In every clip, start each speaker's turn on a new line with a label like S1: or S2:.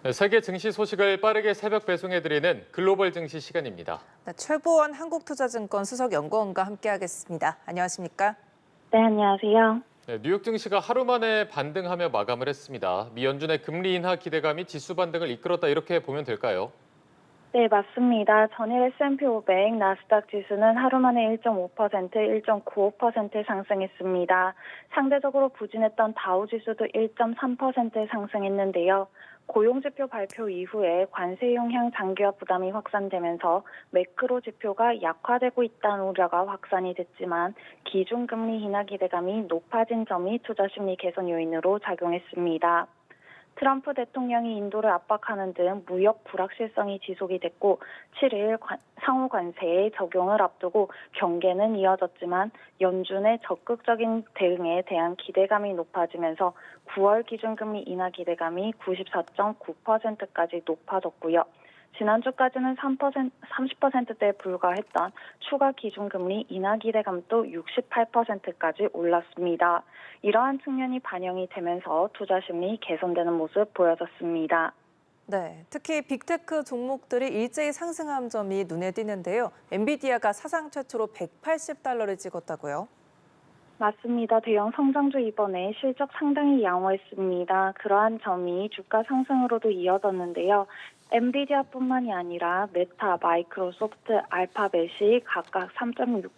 S1: 네, 세계 증시 소식을 빠르게 새벽 배송해드리는 글로벌 증시 시간입니다.
S2: 네, 최보원 한국투자증권 수석연구원과 함께하겠습니다. 안녕하십니까?
S3: 네, 안녕하세요.
S1: 네, 뉴욕 증시가 하루 만에 반등하며 마감을 했습니다. 미 연준의 금리 인하 기대감이 지수 반등을 이끌었다 이렇게 보면 될까요?
S3: 네, 맞습니다. 전일 S&P 500, 나스닥 지수는 하루 만에 1.5%, 1.95% 상승했습니다. 상대적으로 부진했던 다우 지수도 1.3% 상승했는데요. 고용지표 발표 이후에 관세 영향 장기화 부담이 확산되면서 매크로 지표가 약화되고 있다는 우려가 확산이 됐지만 기준금리 인하 기대감이 높아진 점이 투자 심리 개선 요인으로 작용했습니다. 트럼프 대통령이 인도를 압박하는 등 무역 불확실성이 지속이 됐고 7일 상호 관세의 적용을 앞두고 경계는 이어졌지만 연준의 적극적인 대응에 대한 기대감이 높아지면서 9월 기준금리 인하 기대감이 94.9%까지 높아졌고요. 지난주까지는 30%대에 불과했던 추가 기준금리 인하 기대감도 68%까지 올랐습니다. 이러한 측면이 반영이 되면서 투자 심리 개선되는 모습 보여졌습니다.
S2: 네, 특히 빅테크 종목들이 일제히 상승한 점이 눈에 띄는데요. 엔비디아가 사상 최초로 $180를 찍었다고요?
S3: 맞습니다. 대형 성장주 이번에 실적 상당히 양호했습니다. 그러한 점이 주가 상승으로도 이어졌는데요. 엔비디아뿐만이 아니라 메타, 마이크로소프트, 알파벳이 각각 3.6%,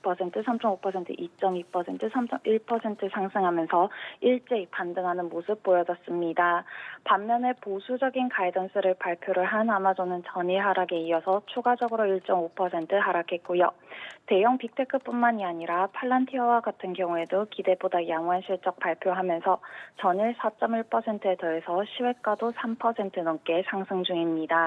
S3: 3.5%, 2.2%, 3.1% 상승하면서 일제히 반등하는 모습 보여졌습니다. 반면에 보수적인 가이던스를 발표를 한 아마존은 전일 하락에 이어서 추가적으로 1.5% 하락했고요. 대형 빅테크뿐만이 아니라 팔란티어와 같은 경우에도 기대보다 양호한 실적 발표하면서 전일 4.1%에 더해서 시외가도 3% 넘게 상승 중입니다.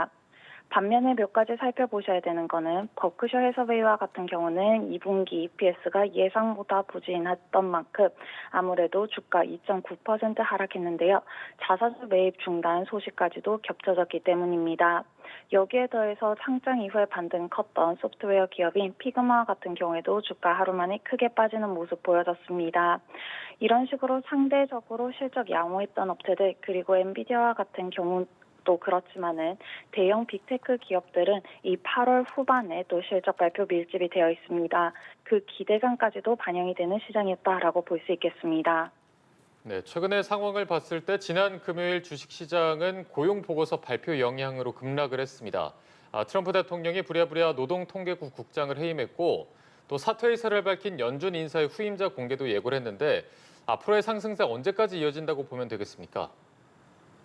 S3: 반면에 몇 가지 살펴보셔야 되는 거는 버크셔 해서웨이와 같은 경우는 2분기 EPS가 예상보다 부진했던 만큼 아무래도 주가 2.9% 하락했는데요. 자사주 매입 중단 소식까지도 겹쳐졌기 때문입니다. 여기에 더해서 상장 이후에 반등이 컸던 소프트웨어 기업인 피그마 같은 경우에도 주가 하루 만에 크게 빠지는 모습 보여졌습니다. 이런 식으로 상대적으로 실적 양호했던 업체들 그리고 엔비디아와 같은 경우 또 그렇지만은 대형 빅테크 기업들은 이 8월 후반에 또 실적 발표 밀집이 되어 있습니다. 그 기대감까지도 반영이 되는 시장이었다라고 볼 수 있겠습니다.
S1: 네, 최근의 상황을 봤을 때 지난 금요일 주식시장은 고용보고서 발표 영향으로 급락을 했습니다. 트럼프 대통령이 부랴부랴 노동통계국 국장을 해임했고 또 사퇴 의사를 밝힌 연준 인사의 후임자 공개도 예고를 했는데 앞으로의 상승세 언제까지 이어진다고 보면 되겠습니까?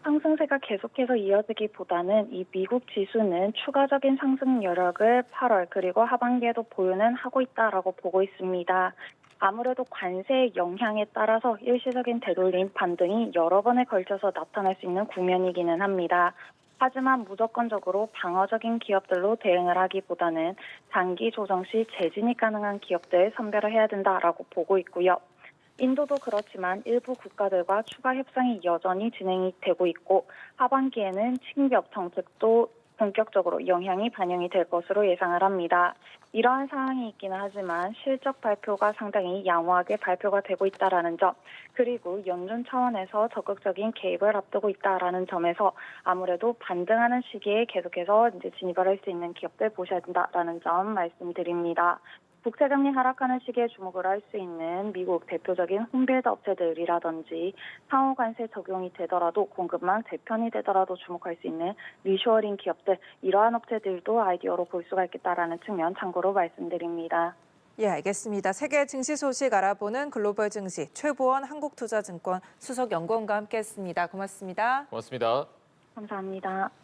S3: 상승세가 계속해서 이어지기보다는 이 미국 지수는 추가적인 상승 여력을 8월 그리고 하반기에도 보유는 하고 있다라고 보고 있습니다. 아무래도 관세의 영향에 따라서 일시적인 되돌림 반등이 여러 번에 걸쳐서 나타날 수 있는 국면이기는 합니다. 하지만 무조건적으로 방어적인 기업들로 대응을 하기보다는 장기 조정 시 재진입 가능한 기업들 선별을 해야 된다라고 보고 있고요. 인도도 그렇지만 일부 국가들과 추가 협상이 여전히 진행이 되고 있고 하반기에는 친기업 정책도 본격적으로 영향이 반영이 될 것으로 예상을 합니다. 이러한 상황이 있기는 하지만 실적 발표가 상당히 양호하게 발표가 되고 있다는 점 그리고 연준 차원에서 적극적인 개입을 앞두고 있다는 점에서 아무래도 반등하는 시기에 계속해서 이제 진입을 할 수 있는 기업들 보셔야 된다는 점 말씀드립니다. 국채금리 하락하는 시기에 주목을 할 수 있는 미국 대표적인 홈빌드 업체들이라든지 상호 관세 적용이 되더라도 공급망 재편이 되더라도 주목할 수 있는 리쇼어링 기업들 이러한 업체들도 아이디어로 볼 수가 있겠다라는 측면 참고로 말씀드립니다.
S2: 예, 알겠습니다. 세계 증시 소식 알아보는 글로벌 증시 최보원 한국투자증권 수석연구원과 함께했습니다. 고맙습니다.
S1: 고맙습니다.
S3: 감사합니다.